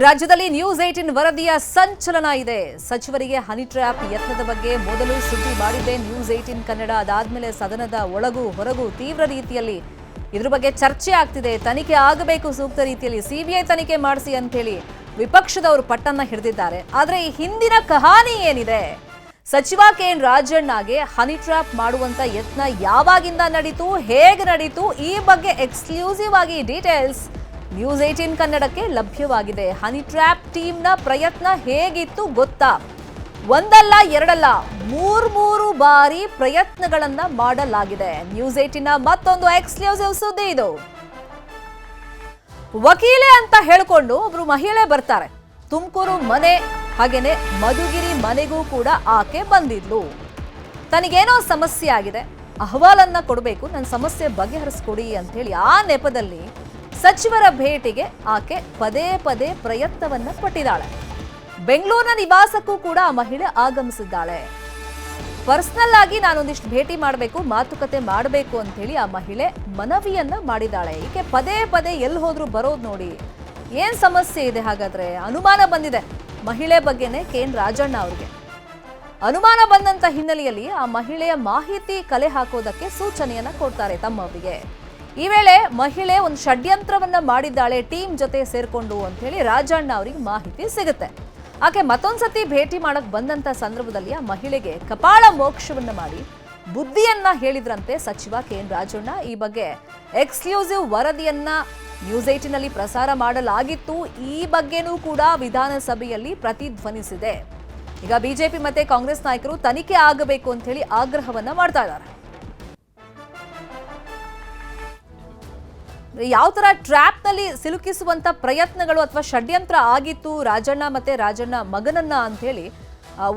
ರಾಜ್ಯದಲ್ಲಿ ನ್ಯೂಸ್ 18 ವರದಿಯ ಸಂಚಲನ ಇದೆ. ಸಚಿವರಿಗೆ ಹನಿ ಟ್ರ್ಯಾಪ್ ಯತ್ನದ ಬಗ್ಗೆ ಮೊದಲು ಸುದ್ದಿ ಮಾಡಿದ್ದೆ ನ್ಯೂಸ್ 18 ಕನ್ನಡ. ಅದಾದ್ಮೇಲೆ ಸದನದ ಒಳಗೂ ಹೊರಗೂ ತೀವ್ರ ರೀತಿಯಲ್ಲಿ ಇದ್ರ ಬಗ್ಗೆ ಚರ್ಚೆ ಆಗ್ತಿದೆ. ತನಿಖೆ ಆಗಬೇಕು ಸೂಕ್ತ ರೀತಿಯಲ್ಲಿ, ಸಿಬಿಐ ತನಿಖೆ ಮಾಡಿಸಿ ಅಂತ ಹೇಳಿ ವಿಪಕ್ಷದವರು ಪಟ್ಟನ್ನ ಹಿಡಿದಿದ್ದಾರೆ. ಆದ್ರೆ ಈ ಹಿಂದಿನ ಕಹಾನಿ ಏನಿದೆ? ಸಚಿವ ಕೆಎನ್ ರಾಜಣ್ಣಗೆ ಹನಿ ಟ್ರ್ಯಾಪ್ ಮಾಡುವಂತ ಯತ್ನ ಯಾವಾಗಿಂದ ನಡೀತು, ಹೇಗೆ ನಡೀತು, ಈ ಬಗ್ಗೆ ಎಕ್ಸ್ಕ್ಲೂಸಿವ್ ಆಗಿ ಡೀಟೇಲ್ಸ್ ನ್ಯೂಸ್ 18 ಕನ್ನಡಕ್ಕೆ ಲಭ್ಯವಾಗಿದೆ. ಹನಿ ಟ್ರ್ಯಾಪ್ ಟೀಮ್ನ ಪ್ರಯತ್ನ ಹೇಗಿತ್ತು ಗೊತ್ತಾ? ಒಂದಲ್ಲ ಎರಡಲ್ಲ ಮೂರು ಬಾರಿ ಪ್ರಯತ್ನಗಳನ್ನ ಮಾಡಲಾಗಿದೆ. ನ್ಯೂಸ್ 18ನ ಮತ್ತೊಂದು ಎಕ್ಸ್ಕ್ಲೂಸಿವ್ ಸುದ್ದಿ ಇದು. ವಕೀಲೆ ಅಂತ ಹೇಳಿಕೊಂಡು ಒಬ್ರು ಮಹಿಳೆ ಬರ್ತಾರೆ. ತುಮಕೂರು ಮನೆ ಹಾಗೇನೆ ಮಧುಗಿರಿ ಮನೆಗೂ ಕೂಡ ಆಕೆ ಬಂದಿದ್ಲು. ತನಗೇನೋ ಸಮಸ್ಯೆ ಆಗಿದೆ, ಅಹವಾಲನ್ನ ಕೊಡಬೇಕು, ನನ್ನ ಸಮಸ್ಯೆ ಬಗೆಹರಿಸ್ಕೊಡಿ ಅಂತ ಹೇಳಿ ಆ ನೆಪದಲ್ಲಿ ಸಚಿವರ ಭೇಟಿಗೆ ಆಕೆ ಪದೇ ಪದೇ ಪ್ರಯತ್ನವನ್ನ ಪಟ್ಟಿದ್ದಾಳೆ. ಬೆಂಗಳೂರಿನ ನಿವಾಸಕ್ಕೂ ಕೂಡ ಆ ಮಹಿಳೆ ಆಗಮಿಸಿದ್ದಾಳೆ. ಪರ್ಸನಲ್ ಆಗಿ ನಾನೊಂದಿಷ್ಟು ಭೇಟಿ ಮಾಡಬೇಕು, ಮಾತುಕತೆ ಮಾಡಬೇಕು ಅಂತ ಹೇಳಿ ಆ ಮಹಿಳೆ ಮನವಿಯನ್ನ ಮಾಡಿದ್ದಾಳೆ. ಈಕೆ ಪದೇ ಪದೇ ಎಲ್ಲಿ ಹೋದ್ರು ಬರೋದು ನೋಡಿ. ಏನ್ ಸಮಸ್ಯೆ ಇದೆ ಹಾಗಾದ್ರೆ? ಅನುಮಾನ ಬಂದಿದೆ ಮಹಿಳೆ ಬಗ್ಗೆನೆ ಕೆಎನ್ ರಾಜಣ್ಣ ಅವ್ರಿಗೆ. ಅನುಮಾನ ಬಂದಂತ ಹಿನ್ನೆಲೆಯಲ್ಲಿ ಆ ಮಹಿಳೆಯ ಮಾಹಿತಿ ಕಲೆ ಹಾಕೋದಕ್ಕೆ ಸೂಚನೆಯನ್ನ ಕೊಡ್ತಾರೆ ತಮ್ಮವರಿಗೆ. ಈ ವೇಳೆ ಮಹಿಳೆ ಒಂದು ಷಡ್ಯಂತ್ರವನ್ನ ಮಾಡಿದ್ದಾಳೆ ಟೀಮ್ ಜೊತೆ ಸೇರ್ಕೊಂಡು ಅಂತ ಹೇಳಿ ರಾಜಣ್ಣ ಅವರಿಗೆ ಮಾಹಿತಿ ಸಿಗುತ್ತೆ. ಆಕೆ ಮತ್ತೊಂದ್ಸತಿ ಭೇಟಿ ಮಾಡಕ್ ಬಂದಂತ ಸಂದರ್ಭದಲ್ಲಿ ಆ ಮಹಿಳೆಗೆ ಕಪಾಳ ಮೋಕ್ಷವನ್ನ ಮಾಡಿ ಬುದ್ಧಿಯನ್ನ ಹೇಳಿದ್ರಂತೆ ಸಚಿವ ಕೆಎನ್ ರಾಜಣ್ಣ. ಈ ಬಗ್ಗೆ ಎಕ್ಸ್ಕ್ಲೂಸಿವ್ ವರದಿಯನ್ನ ನ್ಯೂಸ್ 18ನಲ್ಲಿ ಪ್ರಸಾರ ಮಾಡಲಾಗಿತ್ತು. ಈ ಬಗ್ಗೆನೂ ಕೂಡ ವಿಧಾನಸಭೆಯಲ್ಲಿ ಪ್ರತಿಧ್ವನಿಸಿದೆ. ಈಗ ಬಿಜೆಪಿ ಮತ್ತೆ ಕಾಂಗ್ರೆಸ್ ನಾಯಕರು ತನಿಖೆ ಆಗಬೇಕು ಅಂತ ಹೇಳಿ ಆಗ್ರಹವನ್ನ ಮಾಡ್ತಾ ಇದ್ದಾರೆ. ಯಾವ ತರ ಟ್ರ್ಯಾಪ್ ನಲ್ಲಿ ಸಿಲುಕಿಸುವಂತ ಪ್ರಯತ್ನಗಳು ಅಥವಾ ಷಡ್ಯಂತ್ರ ಆಗಿತ್ತು ರಾಜಣ್ಣ ಮತ್ತೆ ರಾಜಣ್ಣ ಮಗನನ್ನ ಅಂತ ಹೇಳಿ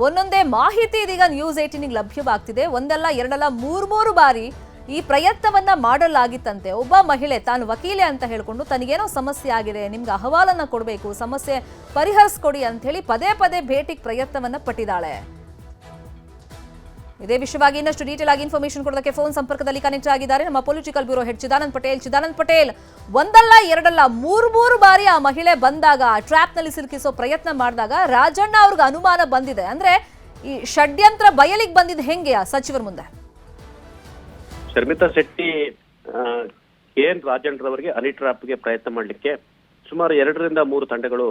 ಒಂದೊಂದೇ ಮಾಹಿತಿ ಇದೀಗ ನ್ಯೂಸ್ 18ಗೆ ಲಭ್ಯವಾಗ್ತಿದೆ. ಒಂದಲ್ಲ ಎರಡಲ್ಲ ಮೂರು ಬಾರಿ ಈ ಪ್ರಯತ್ನವನ್ನ ಮಾಡಲಾಗಿತ್ತಂತೆ. ಒಬ್ಬ ಮಹಿಳೆ ತಾನು ವಕೀಲೆ ಅಂತ ಹೇಳ್ಕೊಂಡು ತನಗೇನೋ ಸಮಸ್ಯೆ ಆಗಿದೆ, ನಿಮ್ಗೆ ಅಹವಾಲನ್ನ ಕೊಡಬೇಕು, ಸಮಸ್ಯೆ ಪರಿಹರಿಸ್ಕೊಡಿ ಅಂತ ಹೇಳಿ ಪದೇ ಪದೇ ಭೇಟಿಗೆ ಪ್ರಯತ್ನವನ್ನ ಪಟ್ಟಿದ್ದಾಳೆ. ಇದೇ ವಿಷಯವಾಗಿ ಇನ್ನಷ್ಟು ಡೀಟೇಲ್ ಆಗಿ ಇನ್ಫಾರ್ಮೇಶನ್ ಕೊಡೋದಕ್ಕೆ ಫೋನ್ ಸಂಪರ್ಕದಲ್ಲಿ ಕನೆಕ್ಟ್ ಆಗಿದ್ದಾರೆ ನಮ್ಮ political bureau head Chidanand Patel. Chidanand Patel, ಒಂದಲ್ಲ ಎರಡಲ್ಲ ಮೂರು ಬಾರಿ ಆ ಮಹಿಳೆ ಬಂದಾಗ, ಟ್ರ್ಯಾಪ್ ನಲ್ಲಿ ಸಿಲುಕಿಸೋ ಪ್ರಯತ್ನ ಮಾಡಿದಾಗ ರಾಜಣ್ಣ ಅವ್ರಿಗೆ ಅನುಮಾನ ಬಂದಿದೆ. ಅಂದ್ರೆ ಈ ಷಡ್ಯಂತ್ರ ಬಯಲಿಗೆ ಬಂದಿದ್ದು ಹೆಂಗೆ ಆ ಸಚಿವರ ಮುಂದೆ? ಶರ್ಮಿತಾ ಶೆಟ್ಟಿ ಕೆಎನ್ ರಾಜಣ್ಣರವರಿಗೆ ಹನಿ ಟ್ರ್ಯಾಪ್ಗೆ ಪ್ರಯತ್ನ ಮಾಡಲಿಕ್ಕೆ ಸುಮಾರು 2 ರಿಂದ 3 ತಂಡಗಳು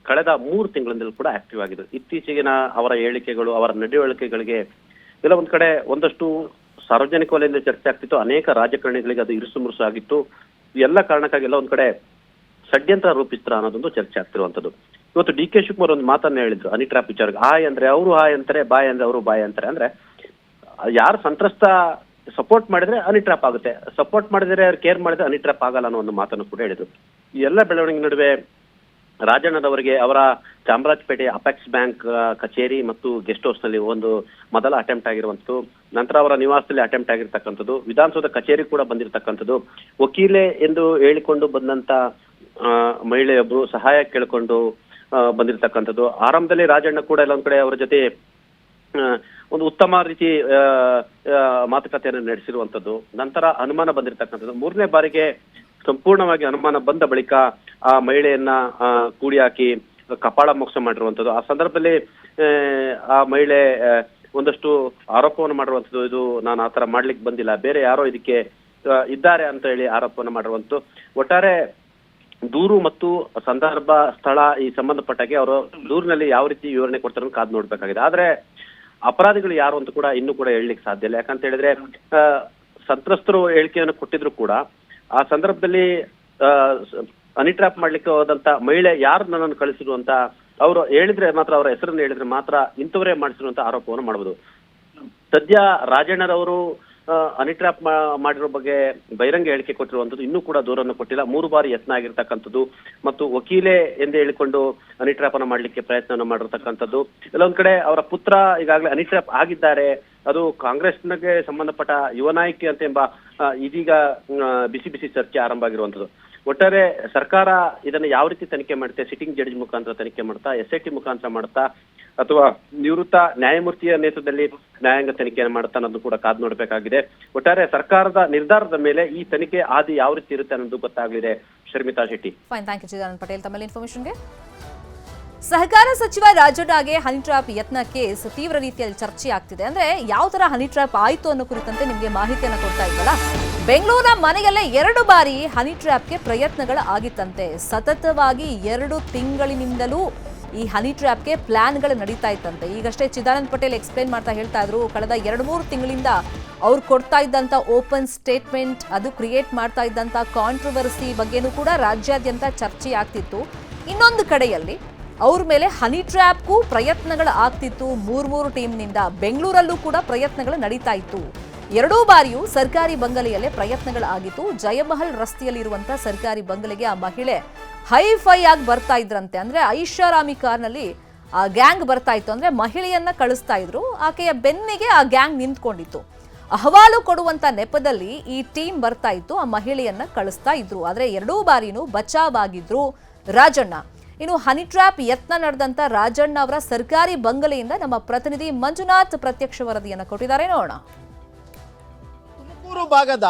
ಕಳೆದ 3 ತಿಂಗಳಿಂದಲೂ ಕೂಡ ಆಕ್ಟಿವ್ ಆಗಿದೆ. ಇತ್ತೀಚೆಗಿನ ಅವರ ಹೇಳಿಕೆಗಳು, ಅವರ ನಡವಳಿಕೆಗಳಿಗೆ ಎಲ್ಲ ಒಂದ್ ಕಡೆ ಒಂದಷ್ಟು ಸಾರ್ವಜನಿಕ ವಲಯದಲ್ಲಿ ಚರ್ಚೆ ಆಗ್ತಿತ್ತು. ಅನೇಕ ರಾಜಕಾರಣಿಗಳಿಗೆ ಅದು ಇರುಸು ಮುರುಸು ಆಗಿತ್ತು. ಎಲ್ಲ ಕಾರಣಕ್ಕಾಗಿ ಎಲ್ಲ ಒಂದ್ ಕಡೆ ಷಡ್ಯಂತ್ರ ರೂಪಿಸ್ತಾರ ಅನ್ನೋದೊಂದು ಚರ್ಚೆ ಆಗ್ತಿರುವಂತದ್ದು. ಇವತ್ತು ಡಿ ಕೆ ಶಿವಕುಮಾರ್ ಒಂದು ಮಾತನ್ನ ಹೇಳಿದ್ರು ಹನಿ ಟ್ರ್ಯಾಪ್ ವಿಚಾರಕ್ಕೆ. ಹಾಯ್ ಅಂದ್ರೆ ಅವರು ಹಾಯ್ ಅಂತಾರೆ, ಬಾಯ್ ಅಂದ್ರೆ ಅವರು ಬಾಯ್ ಅಂತಾರೆ. ಅಂದ್ರೆ ಯಾರು ಸಂತ್ರಸ್ತ ಸಪೋರ್ಟ್ ಮಾಡಿದ್ರೆ ಹನಿ ಟ್ರ್ಯಾಪ್ ಆಗುತ್ತೆ, ಸಪೋರ್ಟ್ ಮಾಡಿದ್ರೆ ಅವ್ರು ಕೇರ್ ಮಾಡಿದ್ರೆ ಹನಿ ಟ್ರ್ಯಾಪ್ ಆಗಲ್ಲ ಅನ್ನೋ ಒಂದು ಮಾತನ್ನು ಕೂಡ ಹೇಳಿದ್ರು. ಈ ಎಲ್ಲ ಬೆಳವಣಿಗೆ ನಡುವೆ ರಾಜಣ್ಣರವರಿಗೆ ಅವರ ಚಾಮರಾಜಪೇಟೆ ಅಪೆಕ್ಸ್ ಬ್ಯಾಂಕ್ ಕಚೇರಿ ಮತ್ತು ಗೆಸ್ಟ್ ಹೌಸ್ ನಲ್ಲಿ ಒಂದು ಮೊದಲ ಅಟೆಂಪ್ಟ್ ಆಗಿರುವಂಥದ್ದು, ನಂತರ ಅವರ ನಿವಾಸದಲ್ಲಿ ಅಟೆಂಪ್ಟ್ ಆಗಿರ್ತಕ್ಕಂಥದ್ದು, ವಿಧಾನಸೌಧ ಕಚೇರಿ ಕೂಡ ಬಂದಿರತಕ್ಕಂಥದ್ದು, ವಕೀಲೆ ಎಂದು ಹೇಳಿಕೊಂಡು ಬಂದಂತ ಮಹಿಳೆಯೊಬ್ರು ಸಹಾಯ ಕೇಳಿಕೊಂಡು ಬಂದಿರತಕ್ಕಂಥದ್ದು. ಆರಂಭದಲ್ಲಿ ರಾಜಣ್ಣ ಕೂಡ ಎಲ್ಲ ಒಂದ್ ಕಡೆ ಅವರ ಜೊತೆ ಒಂದು ಉತ್ತಮ ರೀತಿ ಮಾತುಕತೆಯನ್ನು ನಡೆಸಿರುವಂತದ್ದು. ನಂತರ ಅನುಮಾನ ಬಂದಿರತಕ್ಕಂಥದ್ದು. 3ನೇ ಬಾರಿಗೆ ಸಂಪೂರ್ಣವಾಗಿ ಅನುಮಾನ ಬಂದ ಬಳಿಕ ಆ ಮಹಿಳೆಯನ್ನ ಕೂಡಿ ಹಾಕಿ ಕಪಾಳ ಮೋಕ್ಷ ಮಾಡಿರುವಂಥದ್ದು. ಆ ಸಂದರ್ಭದಲ್ಲಿ ಆ ಮಹಿಳೆ ಒಂದಷ್ಟು ಆರೋಪವನ್ನು ಮಾಡಿರುವಂಥದ್ದು. ಇದು ನಾನು ಆತರ ಮಾಡ್ಲಿಕ್ಕೆ ಬಂದಿಲ್ಲ, ಬೇರೆ ಯಾರೋ ಇದಕ್ಕೆ ಇದ್ದಾರೆ ಅಂತ ಹೇಳಿ ಆರೋಪವನ್ನು ಮಾಡಿರುವಂಥದ್ದು. ಒಟ್ಟಾರೆ ದೂರು ಮತ್ತು ಸಂದರ್ಭ, ಸ್ಥಳ ಈ ಸಂಬಂಧಪಟ್ಟಾಗೆ ಅವರು ದೂರಿನಲ್ಲಿ ಯಾವ ರೀತಿ ವಿವರಣೆ ಕೊಡ್ತಾರೆ ಕಾದು ನೋಡ್ಬೇಕಾಗಿದೆ. ಆದ್ರೆ ಅಪರಾಧಿಗಳು ಯಾರು ಅಂತ ಕೂಡ ಇನ್ನೂ ಕೂಡ ಹೇಳಲಿಕ್ಕೆ ಸಾಧ್ಯ ಇಲ್ಲ. ಯಾಕಂತ ಹೇಳಿದ್ರೆ ಸಂತ್ರಸ್ತರು ಹೇಳಿಕೆಯನ್ನು ಕೊಟ್ಟಿದ್ರು ಕೂಡ ಆ ಸಂದರ್ಭದಲ್ಲಿ ಹನಿ ಟ್ರ್ಯಾಪ್ ಮಾಡ್ಲಿಕ್ಕೆ ಹೋದಂತ ಮಹಿಳೆ ಯಾರು ನನ್ನನ್ನು ಕಳಿಸಿರು ಅಂತ ಅವರು ಹೇಳಿದ್ರೆ ಮಾತ್ರ, ಅವರ ಹೆಸರನ್ನು ಹೇಳಿದ್ರೆ ಮಾತ್ರ ಇಂಥವರೇ ಮಾಡಿಸಿರುವಂತ ಆರೋಪವನ್ನು ಮಾಡಬಹುದು. ಸದ್ಯ ರಾಜಣ್ಣರವರು ಹನಿ ಟ್ರ್ಯಾಪ್ ಮಾಡಿರೋ ಬಗ್ಗೆ ಬಹಿರಂಗ ಹೇಳಿಕೆ ಕೊಟ್ಟಿರುವಂತದ್ದು, ಇನ್ನೂ ಕೂಡ ದೂರನ್ನು ಕೊಟ್ಟಿಲ್ಲ. 3 ಬಾರಿ ಯತ್ನ ಆಗಿರ್ತಕ್ಕಂಥದ್ದು ಮತ್ತು ವಕೀಲೆ ಎಂದು ಹೇಳಿಕೊಂಡು ಹನಿ ಟ್ರ್ಯಾಪ್ ಅನ್ನು ಮಾಡ್ಲಿಕ್ಕೆ ಪ್ರಯತ್ನ ಮಾಡಿರ್ತಕ್ಕಂಥದ್ದು. ಎಲ್ಲ ಒಂದ್ ಕಡೆ ಅವರ ಪುತ್ರ ಈಗಾಗಲೇ ಹನಿ ಟ್ರ್ಯಾಪ್ ಆಗಿದ್ದಾರೆ. ಅದು ಕಾಂಗ್ರೆಸ್ಗೆ ಸಂಬಂಧಪಟ್ಟ ಯುವ ನಾಯಕಿ ಅಂತ ಎಂಬ ಇದೀಗ ಬಿಸಿ ಚರ್ಚೆ ಆರಂಭ ಆಗಿರುವಂತದ್ದು. ಒಟ್ಟಾರೆ ಸರ್ಕಾರ ಇದನ್ನ ಯಾವ ರೀತಿ ತನಿಖೆ ಮಾಡುತ್ತೆ, ಸಿಟ್ಟಿಂಗ್ ಜಡ್ಜ್ ಮುಖಾಂತರ ತನಿಖೆ ಮಾಡ್ತಾ, SIT ಮುಖಾಂತರ ಮಾಡ್ತಾ, ಅಥವಾ ನಿವೃತ್ತ ನ್ಯಾಯಮೂರ್ತಿಯ ನೇತೃತ್ವದಲ್ಲಿ ನ್ಯಾಯಾಂಗ ತನಿಖೆಯನ್ನು ಮಾಡುತ್ತಾ ಅನ್ನೋದು ಕೂಡ ಕಾದು ನೋಡಬೇಕಾಗಿದೆ. ಒಟ್ಟಾರೆ ಸರ್ಕಾರದ ನಿರ್ಧಾರದ ಮೇಲೆ ಈ ತನಿಖೆ ಆದಿ ಯಾವ ರೀತಿ ಇರುತ್ತೆ ಅನ್ನೋದು ಗೊತ್ತಾಗಲಿದೆ. Sharmitha Shetty. Fine, thank you Chidanand Patel ತಮ್ಮೆಲ್ಲ ಇನ್ಫಾರ್ಮೇಶನ್ಗೆ. ಸಹಕಾರ ಸಚಿವ ರಾಜಣ್ಣಗೆ ಹನಿ ಟ್ರ್ಯಾಪ್ ಯತ್ನ ಕೇಸ್ ತೀವ್ರ ರೀತಿಯಲ್ಲಿ ಚರ್ಚೆ ಆಗ್ತಿದೆ. ಅಂದ್ರೆ ಯಾವ ತರ ಹನಿ ಟ್ರ್ಯಾಪ್ ಆಯ್ತು ಅನ್ನೋ ಕುರಿತಂತೆ ನಿಮಗೆ ಮಾಹಿತಿಯನ್ನು ಕೊಡ್ತಾ ಇದ್ವಲ್ಲ. ಬೆಂಗಳೂರಿನ ಮನೆಯಲ್ಲೇ 2 ಬಾರಿ ಹನಿ ಟ್ರ್ಯಾಪ್ಗೆ ಪ್ರಯತ್ನಗಳು ಆಗಿತ್ತಂತೆ. ಸತತವಾಗಿ 2 ತಿಂಗಳಿನಿಂದಲೂ ಈ ಹನಿ ಟ್ರ್ಯಾಪ್ಗೆ ಪ್ಲಾನ್ಗಳು ನಡೀತಾ ಇತ್ತಂತೆ. ಈಗಷ್ಟೇ ಚಿದಾನಂದ್ ಪಟೇಲ್ ಎಕ್ಸ್ಪ್ಲೇನ್ ಮಾಡ್ತಾ ಹೇಳ್ತಾ ಇದ್ರು, ಕಳೆದ 2-3 ತಿಂಗಳಿಂದ ಅವ್ರು ಕೊಡ್ತಾ ಇದ್ದಂಥ ಓಪನ್ ಸ್ಟೇಟ್ಮೆಂಟ್, ಅದು ಕ್ರಿಯೇಟ್ ಮಾಡ್ತಾ ಇದ್ದಂಥ ಕಾಂಟ್ರವರ್ಸಿ ಬಗ್ಗೆನೂ ಕೂಡ ರಾಜ್ಯಾದ್ಯಂತ ಚರ್ಚೆ ಆಗ್ತಿತ್ತು. ಇನ್ನೊಂದು ಕಡೆಯಲ್ಲಿ ಅವ್ರ ಮೇಲೆ ಹನಿ ಟ್ರ್ಯಾಪ್ಗೂ ಪ್ರಯತ್ನಗಳು ಆಗ್ತಿತ್ತು. 3 ಟೀಮ್ನಿಂದ ಬೆಂಗಳೂರಲ್ಲೂ ಕೂಡ ಪ್ರಯತ್ನಗಳು ನಡೀತಾ ಇತ್ತು. 2 ಬಾರಿಯೂ ಸರ್ಕಾರಿ ಬಂಗಲೆಯಲ್ಲೇ ಪ್ರಯತ್ನಗಳು ಆಗಿತ್ತು. ಜಯಮಹಲ್ ರಸ್ತೆಯಲ್ಲಿರುವಂತಹ ಸರ್ಕಾರಿ ಬಂಗಲೆಗೆ ಆ ಮಹಿಳೆ ಹೈಫೈ ಆಗಿ ಬರ್ತಾ ಇದ್ರಂತೆ. ಅಂದ್ರೆ ಐಷಾರಾಮಿ ಕಾರ್ನಲ್ಲಿ ಆ ಗ್ಯಾಂಗ್ ಬರ್ತಾ ಇತ್ತು. ಅಂದ್ರೆ ಮಹಿಳೆಯನ್ನ ಕಳಿಸ್ತಾ ಇದ್ರು, ಆಕೆಯ ಬೆನ್ನಿಗೆ ಆ ಗ್ಯಾಂಗ್ ನಿಂತ್ಕೊಂಡಿತ್ತು. ಅಹವಾಲು ಕೊಡುವಂತ ನೆಪದಲ್ಲಿ ಈ ಟೀಮ್ ಬರ್ತಾ ಇತ್ತು, ಆ ಮಹಿಳೆಯನ್ನ ಕಳಿಸ್ತಾ ಇದ್ರು. ಆದ್ರೆ 2 ಬಾರಿನೂ ಬಚಾವಾಗಿದ್ರು ರಾಜಣ್ಣ. ಇನ್ನು ಹನಿ ಟ್ರ್ಯಾಪ್ ಯತ್ನ ನಡೆದಂತ ರಾಜಣ್ಣ ಅವರ ಸರ್ಕಾರಿ ಬಂಗಲೆಯಿಂದ ನಮ್ಮ ಪ್ರತಿನಿಧಿ ಮಂಜುನಾಥ್ ಪ್ರತ್ಯಕ್ಷ ವರದಿಯನ್ನು ಕೊಟ್ಟಿದ್ದಾರೆ, ನೋಡೋಣ. ತುಮಕೂರು ಭಾಗದ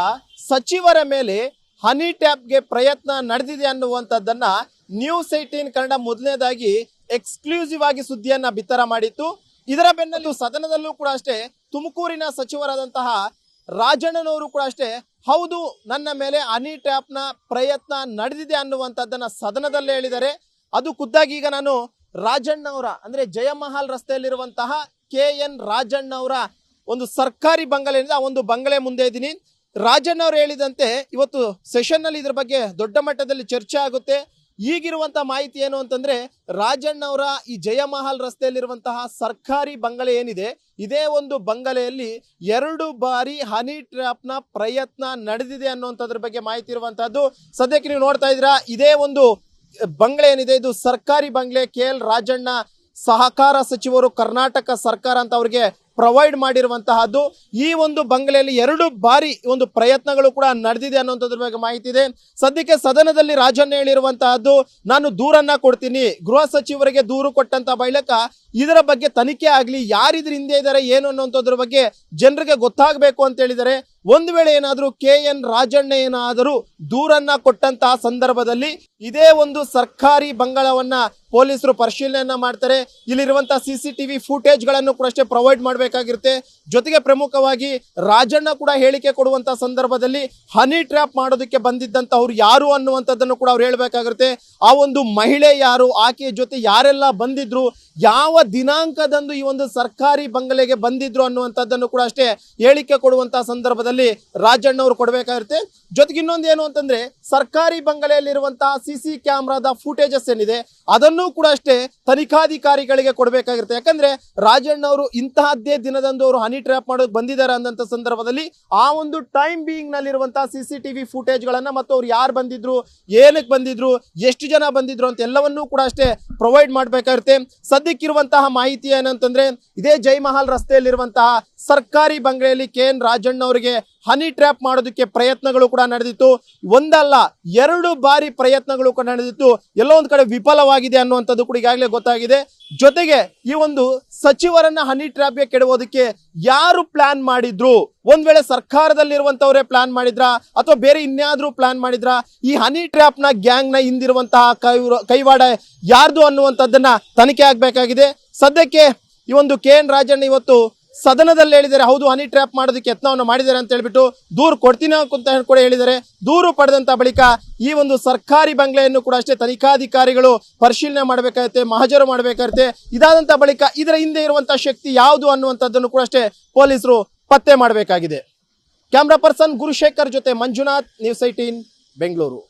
ಸಚಿವರ ಮೇಲೆ ಹನಿ ಟ್ಯಾಪ್ಗೆ ಪ್ರಯತ್ನ ನಡೆದಿದೆ ಅನ್ನುವಂಥದ್ದನ್ನ ನ್ಯೂಸ್ 18 ಕನ್ನಡ ಮೊದಲನೇದಾಗಿ ಎಕ್ಸ್ಕ್ಲೂಸಿವ್ ಆಗಿ ಸುದ್ದಿಯನ್ನ ಬಿತ್ತರ ಮಾಡಿತ್ತು. ಇದರ ಬೆನ್ನಲ್ಲೂ ಸದನದಲ್ಲೂ ಕೂಡ ಅಷ್ಟೇ ತುಮಕೂರಿನ ಸಚಿವರಾದಂತಹ ರಾಜಣ್ಣನವರು ಕೂಡ ಅಷ್ಟೇ, ಹೌದು ನನ್ನ ಮೇಲೆ ಹನಿ ಟ್ಯಾಪ್ನ ಪ್ರಯತ್ನ ನಡೆದಿದೆ ಅನ್ನುವಂಥದ್ದನ್ನ ಸದನದಲ್ಲೇ ಹೇಳಿದ್ದಾರೆ. ಅದು ಖುದ್ದಾಗಿ ಈಗ ನಾನು ರಾಜಣ್ಣವರ ಅಂದ್ರೆ ಜಯಮಹಲ್ ರಸ್ತೆಯಲ್ಲಿರುವಂತಹ KN ರಾಜಣ್ಣವರ ಒಂದು ಸರ್ಕಾರಿ ಬಂಗಲೆಯಿಂದ ಒಂದು ಬಂಗಲೆ ಮುಂದೆ ಇದ್ದೀನಿ. ರಾಜಣ್ಣವ್ರು ಹೇಳಿದಂತೆ ಇವತ್ತು ಸೆಷನ್ ನಲ್ಲಿ ಇದ್ರ ಬಗ್ಗೆ ದೊಡ್ಡ ಮಟ್ಟದಲ್ಲಿ ಚರ್ಚೆ ಆಗುತ್ತೆ. ಈಗಿರುವಂತಹ ಮಾಹಿತಿ ಏನು ಅಂತಂದ್ರೆ, ರಾಜಣ್ಣವರ ಈ ಜಯಮಹಲ್ ರಸ್ತೆಯಲ್ಲಿರುವಂತಹ ಸರ್ಕಾರಿ ಬಂಗಲೆ ಏನಿದೆ, ಇದೇ ಒಂದು ಬಂಗಲೆಯಲ್ಲಿ 2 ಬಾರಿ ಹನಿ ಟ್ರ್ಯಾಪ್ನ ಪ್ರಯತ್ನ ನಡೆದಿದೆ ಅನ್ನುವಂಥದ್ರ ಬಗ್ಗೆ ಮಾಹಿತಿ ಇರುವಂತಹದ್ದು. ಸದ್ಯಕ್ಕೆ ನೀವು ನೋಡ್ತಾ ಇದ್ದೀರಾ, ಇದೇ ಒಂದು ಬಂಗಲೆ ಏನಿದೆ ಇದು ಸರ್ಕಾರಿ ಬಂಗಲೆ. KL ರಾಜಣ್ಣ ಸಹಕಾರ ಸಚಿವರು, ಕರ್ನಾಟಕ ಸರ್ಕಾರ ಅಂತ ಅವ್ರಿಗೆ ಪ್ರೊವೈಡ್ ಮಾಡಿರುವಂತಹದ್ದು. ಈ ಒಂದು ಬಂಗಲೆಯಲ್ಲಿ 2 ಬಾರಿ ಒಂದು ಪ್ರಯತ್ನಗಳು ಕೂಡ ನಡೆದಿದೆ ಅನ್ನುವಂಥದ್ರ ಬಗ್ಗೆ ಮಾಹಿತಿ ಇದೆ. ಸದ್ಯಕ್ಕೆ ಸದನದಲ್ಲಿ ರಾಜಣ್ಣ ಹೇಳಿರುವಂತಹದ್ದು, ನಾನು ದೂರನ್ನ ಕೊಡ್ತೀನಿ, ಗೃಹ ಸಚಿವರಿಗೆ ದೂರು ಕೊಟ್ಟಂತ ಬಳಿಕ ಇದರ ಬಗ್ಗೆ ತನಿಖೆ ಆಗ್ಲಿ, ಯಾರಿದ್ರ ಹಿಂದೆ ಇದ್ದಾರೆ ಏನು ಅನ್ನುವಂಥದ್ರ ಬಗ್ಗೆ ಜನರಿಗೆ ಗೊತ್ತಾಗಬೇಕು ಅಂತ ಹೇಳಿದರೆ, ಒಂದು ವೇಳೆ ಏನಾದರೂ KN ರಾಜಣ್ಣ ಏನಾದರೂ ದೂರನ್ನ ಕೊಟ್ಟಂತಹ ಸಂದರ್ಭದಲ್ಲಿ ಇದೇ ಒಂದು ಸರ್ಕಾರಿ ಬಂಗಲವನ್ನ ಪೊಲೀಸರು ಪರಿಶೀಲನೆಯನ್ನ ಮಾಡ್ತಾರೆ. ಇಲ್ಲಿರುವಂತಹ CCTV ಫುಟೇಜ್ ಗಳನ್ನು ಕೂಡ ಅಷ್ಟೇ ಪ್ರೊವೈಡ್ ಮಾಡಬೇಕಾಗಿರುತ್ತೆ. ಜೊತೆಗೆ ಪ್ರಮುಖವಾಗಿ ರಾಜಣ್ಣ ಕೂಡ ಹೇಳಿಕೆ ಕೊಡುವಂತಹ ಸಂದರ್ಭದಲ್ಲಿ ಹನಿ ಟ್ರ್ಯಾಪ್ ಮಾಡೋದಕ್ಕೆ ಬಂದಿದ್ದಂತವ್ರು ಯಾರು ಅನ್ನುವಂಥದ್ದನ್ನು ಕೂಡ ಅವ್ರು ಹೇಳ್ಬೇಕಾಗಿರುತ್ತೆ. ಆ ಒಂದು ಮಹಿಳೆ ಯಾರು, ಆಕೆಯ ಜೊತೆ ಯಾರೆಲ್ಲ ಬಂದಿದ್ರು, ಯಾವ ದಿನಾಂಕದಂದು ಈ ಒಂದು ಸರ್ಕಾರಿ ಬಂಗಲೆಗೆ ಬಂದಿದ್ರು ಅನ್ನುವಂಥದ್ದನ್ನು ಕೂಡ ಅಷ್ಟೇ ಹೇಳಿಕೆ ಕೊಡುವಂತಹ ಸಂದರ್ಭದಲ್ಲಿ ರಾಜಣ್ಣ ಅವರು ಕೊಡಬೇಕಾಗಿರುತ್ತೆ. ಜೊತೆಗೆ ಇನ್ನೊಂದು ಏನು ಅಂತಂದ್ರೆ, ಸರ್ಕಾರಿ ಬಂಗಲೆಯಲ್ಲಿರುವಂತಹ CC ಕ್ಯಾಮ್ರಾದ ಫುಟೇಜಸ್ ಏನಿದೆ ಅದನ್ನು ಕೂಡ ಅಷ್ಟೇ ತನಿಖಾಧಿಕಾರಿಗಳಿಗೆ ಕೊಡಬೇಕಾಗಿರುತ್ತೆ. ಯಾಕಂದ್ರೆ ರಾಜಣ್ಣ ಅವರು ಇಂತಹದ್ದೇ ದಿನದಂದು ಅವರು ಹನಿ ಟ್ರ್ಯಾಪ್ ಮಾಡೋಕೆ ಬಂದಿದ್ದಾರೆ ಅನ್ನಂತ ಸಂದರ್ಭದಲ್ಲಿ ಆ ಒಂದು ಟೈಮ್ ಬೀಯಿಂಗ್ ನಲ್ಲಿರುವಂತಹ CCTV ಫುಟೇಜ್ ಗಳನ್ನ ಮತ್ತು ಅವ್ರು ಯಾರು ಬಂದಿದ್ರು, ಏನಕ್ಕೆ ಬಂದಿದ್ರು, ಎಷ್ಟು ಜನ ಬಂದಿದ್ರು ಅಂತ ಎಲ್ಲವನ್ನೂ ಕೂಡ ಅಷ್ಟೇ ಪ್ರೊವೈಡ್ ಮಾಡಬೇಕಾಗಿರುತ್ತೆ. ಸದ್ಯಕ್ಕಿರುವಂತಹ ಮಾಹಿತಿ ಏನಂತಂದ್ರೆ, ಇದೇ ಜಯಮಹಲ್ ರಸ್ತೆಯಲ್ಲಿರುವಂತಹ ಸರ್ಕಾರಿ ಬಂಗಲೆಯಲ್ಲಿ KN ರಾಜಣ್ಣ ಅವರಿಗೆ ಹನಿ ಟ್ರ್ಯಾಪ್ ಮಾಡೋದಕ್ಕೆ ಪ್ರಯತ್ನಗಳು ಕೂಡ ನಡೆದಿತ್ತು. ಒಂದಲ್ಲ 2 ಬಾರಿ ಪ್ರಯತ್ನಗಳು ಕೂಡ ನಡೆದಿತ್ತು. ಎಲ್ಲೋ ಒಂದು ಕಡೆ ವಿಫಲವಾಗಿದೆ ಅನ್ನುವಂಥದ್ದು ಕೂಡ ಈಗಾಗಲೇ ಗೊತ್ತಾಗಿದೆ. ಜೊತೆಗೆ ಈ ಒಂದು ಸಚಿವರನ್ನ ಹನಿ ಟ್ರ್ಯಾಪ್ಗೆ ಕೆಡವೋದಕ್ಕೆ ಯಾರು ಪ್ಲಾನ್ ಮಾಡಿದ್ರು, ಒಂದ್ ವೇಳೆ ಸರ್ಕಾರದಲ್ಲಿರುವಂತವರೇ ಪ್ಲಾನ್ ಮಾಡಿದ್ರ ಅಥವಾ ಬೇರೆ ಇನ್ಯಾದ್ರೂ ಪ್ಲಾನ್ ಮಾಡಿದ್ರ, ಈ ಹನಿ ಟ್ರ್ಯಾಪ್ ನ ಗ್ಯಾಂಗ್ ನ ಹಿಂದಿರುವಂತಹ ಕೈವಾಡ ಯಾರ್ದು ಅನ್ನುವಂಥದ್ದನ್ನ ತನಿಖೆ ಆಗ್ಬೇಕಾಗಿದೆ. ಸದ್ಯಕ್ಕೆ ಈ ಒಂದು KN ರಾಜಣ್ಣ ಇವತ್ತು ಸದನದಲ್ಲಿ ಹೇಳಿದ್ದಾರೆ, ಹೌದು ಹನಿ ಟ್ರ್ಯಾಪ್ ಮಾಡೋದಕ್ಕೆ ಯತ್ನವನ್ನು ಮಾಡಿದ್ದಾರೆ ಅಂತ ಹೇಳ್ಬಿಟ್ಟು ದೂರು ಕೊಡ್ತೀನಿ ಅಂತ ಕೂಡ ಹೇಳಿದ್ದಾರೆ. ದೂರು ಪಡೆದಂತ ಬಳಿಕ ಈ ಒಂದು ಸರ್ಕಾರಿ ಬಂಗ್ಲೆಯನ್ನು ಕೂಡ ಅಷ್ಟೇ ತನಿಖಾಧಿಕಾರಿಗಳು ಪರಿಶೀಲನೆ ಮಾಡಬೇಕಾಗುತ್ತೆ, ಮಹಜರು ಮಾಡಬೇಕಾಗುತ್ತೆ. ಇದಾದಂತ ಬಳಿಕ ಇದರ ಹಿಂದೆ ಇರುವಂತಹ ಶಕ್ತಿ ಯಾವುದು ಅನ್ನುವಂಥದ್ದನ್ನು ಕೂಡ ಅಷ್ಟೇ ಪೊಲೀಸರು ಪತ್ತೆ ಮಾಡಬೇಕಾಗಿದೆ. ಕ್ಯಾಮ್ರಾ ಪರ್ಸನ್ ಗುರುಶೇಖರ್ ಜೊತೆ ಮಂಜುನಾಥ್, ನ್ಯೂಸ್ 18 ಬೆಂಗಳೂರು.